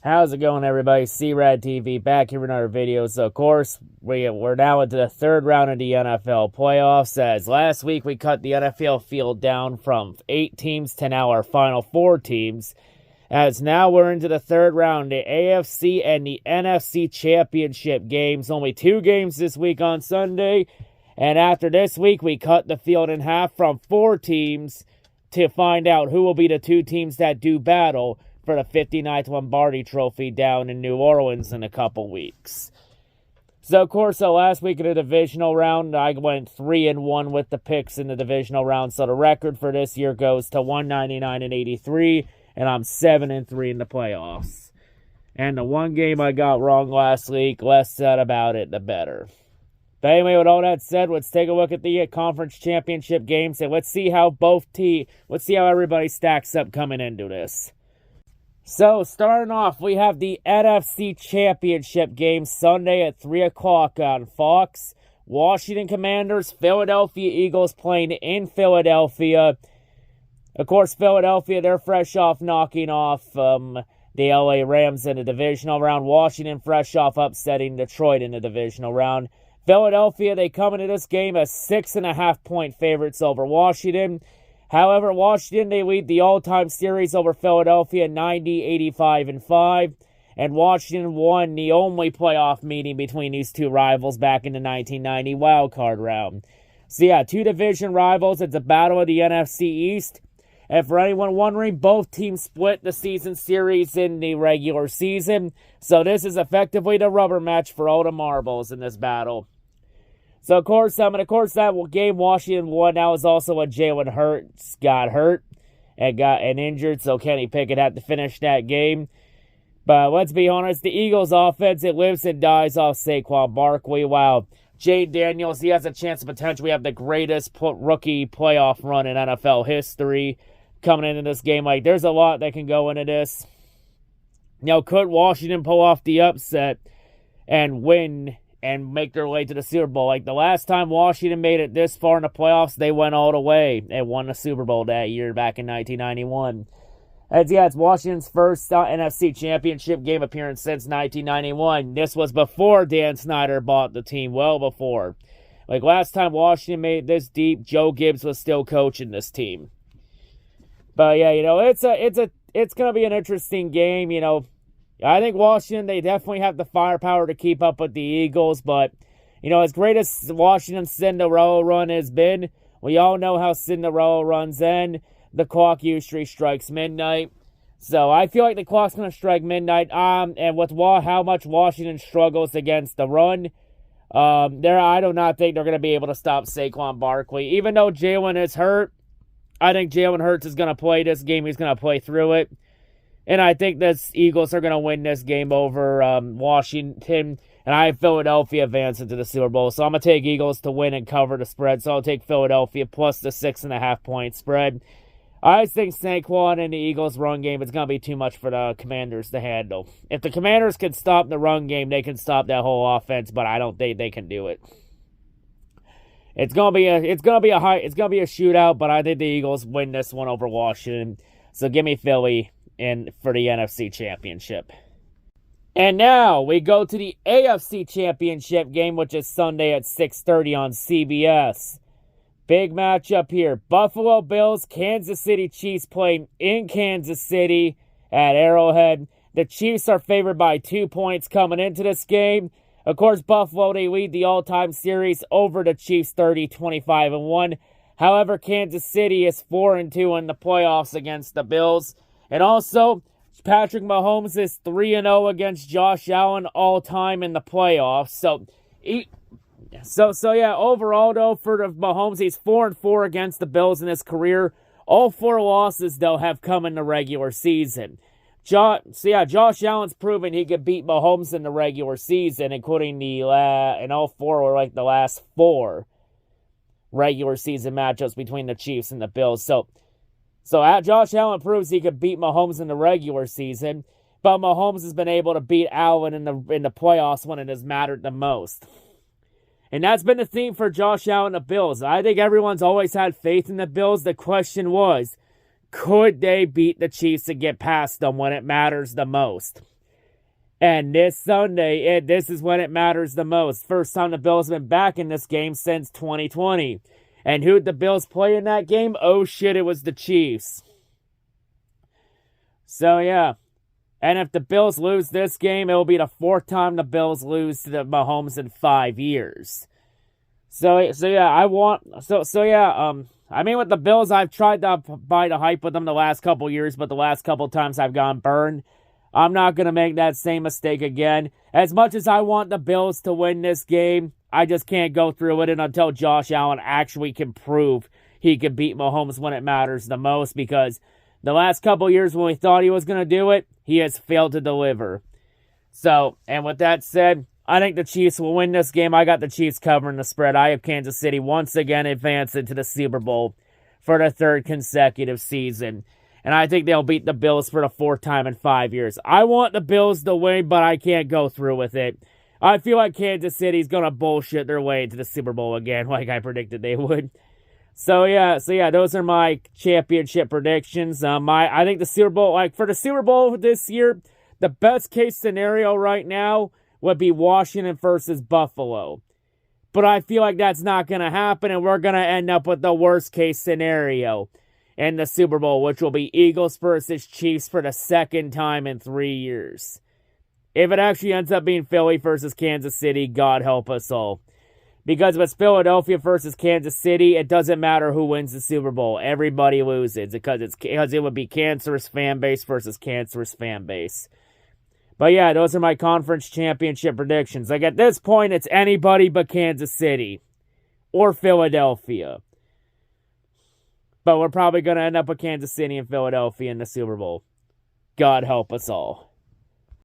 How's it going, everybody? C-RadTV back here with another video. So, of course, we're now into the third round of the NFL playoffs. As last week we cut the NFL field down from 8 teams to now our final 4 teams. As now we're into the third round, the AFC and the NFC championship games. Only 2 games this week on Sunday. And after this week, we cut the field in half from 4 teams to find out who will be the 2 teams that do battle for the 59th Lombardi Trophy down in New Orleans in a couple weeks. So, of course, last week in the divisional round, I went 3-1 with the picks in the divisional round. So the record for this year goes to 199-83, and I'm 7-3 in the playoffs. And the one game I got wrong last week, less said about it, the better. But anyway, with all that said, let's take a look at the conference championship games, and let's see how everybody stacks up coming into this. So, starting off, we have the NFC Championship game Sunday at 3 o'clock on Fox. Washington Commanders, Philadelphia Eagles playing in Philadelphia. Of course, Philadelphia, they're fresh off knocking off the LA Rams in the divisional round. Washington fresh off upsetting Detroit in the divisional round. Philadelphia, they come into this game as 6.5-point favorites over Washington. However, Washington, they lead the all-time series over Philadelphia 90-85-5. And Washington won the only playoff meeting between these 2 rivals back in the 1990 wildcard round. So yeah, 2 division rivals. It's a battle of the NFC East. And for anyone wondering, both teams split the season series in the regular season. So this is effectively the rubber match for all the marbles in this battle. So, of course, that game Washington won. That was also when Jalen Hurts got hurt and injured, so Kenny Pickett had to finish that game. But let's be honest, the Eagles' offense, it lives and dies off Saquon Barkley. Wow, Jade Daniels, he has a chance to potentially have the greatest rookie playoff run in NFL history coming into this game. Like, there's a lot that can go into this. Now, could Washington pull off the upset and win and make their way to the Super Bowl? Like the last time Washington made it this far in the playoffs, they went all the way and won the Super Bowl that year back in 1991. It's Washington's first NFC Championship game appearance since 1991. This was before Dan Snyder bought the team, well before. Like last time Washington made it this deep, Joe Gibbs was still coaching this team. But yeah, it's gonna be an interesting game, I think Washington, they definitely have the firepower to keep up with the Eagles, but, as great as Washington's Cinderella run has been, we all know how Cinderella runs end. The clock usually strikes midnight. So I feel like the clock's going to strike midnight. And with how much Washington struggles against the run, I do not think they're going to be able to stop Saquon Barkley. Even though Jalen is hurt, I think Jalen Hurts is going to play this game. He's going to play through it. And I think the Eagles are going to win this game over Washington. And I have Philadelphia advancing to the Super Bowl. So I'm going to take Eagles to win and cover the spread. So I'll take Philadelphia plus the 6.5-point spread. I just think Saquon and the Eagles' run game is going to be too much for the Commanders to handle. If the Commanders can stop the run game, they can stop that whole offense. But I don't think they can do it. It's going to be a shootout. But I think the Eagles win this one over Washington. So give me Philly for the NFC Championship. And now we go to the AFC Championship game, which is Sunday at 6:30 on CBS. Big matchup here. Buffalo Bills, Kansas City Chiefs playing in Kansas City at Arrowhead. The Chiefs are favored by 2 points coming into this game. Of course, Buffalo, they lead the all-time series over the Chiefs 30-25-1. However, Kansas City is 4-2 in the playoffs against the Bills. And also, Patrick Mahomes is 3-0 against Josh Allen all-time in the playoffs. So yeah, overall, though, for Mahomes, he's 4-4 against the Bills in his career. All 4 losses, though, have come in the regular season. Josh Allen's proven he could beat Mahomes in the regular season, including and all 4 were like the last 4 regular season matchups between the Chiefs and the Bills. So Josh Allen proves he could beat Mahomes in the regular season, but Mahomes has been able to beat Allen in the playoffs when it has mattered the most. And that's been the theme for Josh Allen and the Bills. I think everyone's always had faith in the Bills. The question was, could they beat the Chiefs and get past them when it matters the most? And this Sunday, this is when it matters the most. First time the Bills have been back in this game since 2020. And who'd the Bills play in that game? Oh shit, it was the Chiefs. So yeah. And if the Bills lose this game, it will be the fourth time the Bills lose to the Mahomes in 5 years. So yeah, I mean, with the Bills, I've tried to buy the hype with them the last couple years, but the last couple times I've gone burned. I'm not going to make that same mistake again. As much as I want the Bills to win this game, I just can't go through with it until Josh Allen actually can prove he can beat Mahomes when it matters the most, because the last couple years when we thought he was going to do it, he has failed to deliver. So, and with that said, I think the Chiefs will win this game. I got the Chiefs covering the spread. I have Kansas City once again advancing to the Super Bowl for the third consecutive season. And I think they'll beat the Bills for the fourth time in 5 years. I want the Bills to win, but I can't go through with it. I feel like Kansas City's going to bullshit their way into the Super Bowl again, like I predicted they would. So yeah, those are my championship predictions. I think the Super Bowl, for the Super Bowl this year, the best case scenario right now would be Washington versus Buffalo. But I feel like that's not going to happen, and we're going to end up with the worst case scenario in the Super Bowl, which will be Eagles versus Chiefs for the second time in 3 years. If it actually ends up being Philly versus Kansas City, God help us all. Because if it's Philadelphia versus Kansas City, it doesn't matter who wins the Super Bowl. Everybody loses because it would be cancerous fan base versus cancerous fan base. But yeah, those are my conference championship predictions. Like at this point, it's anybody but Kansas City or Philadelphia. But we're probably going to end up with Kansas City and Philadelphia in the Super Bowl. God help us all.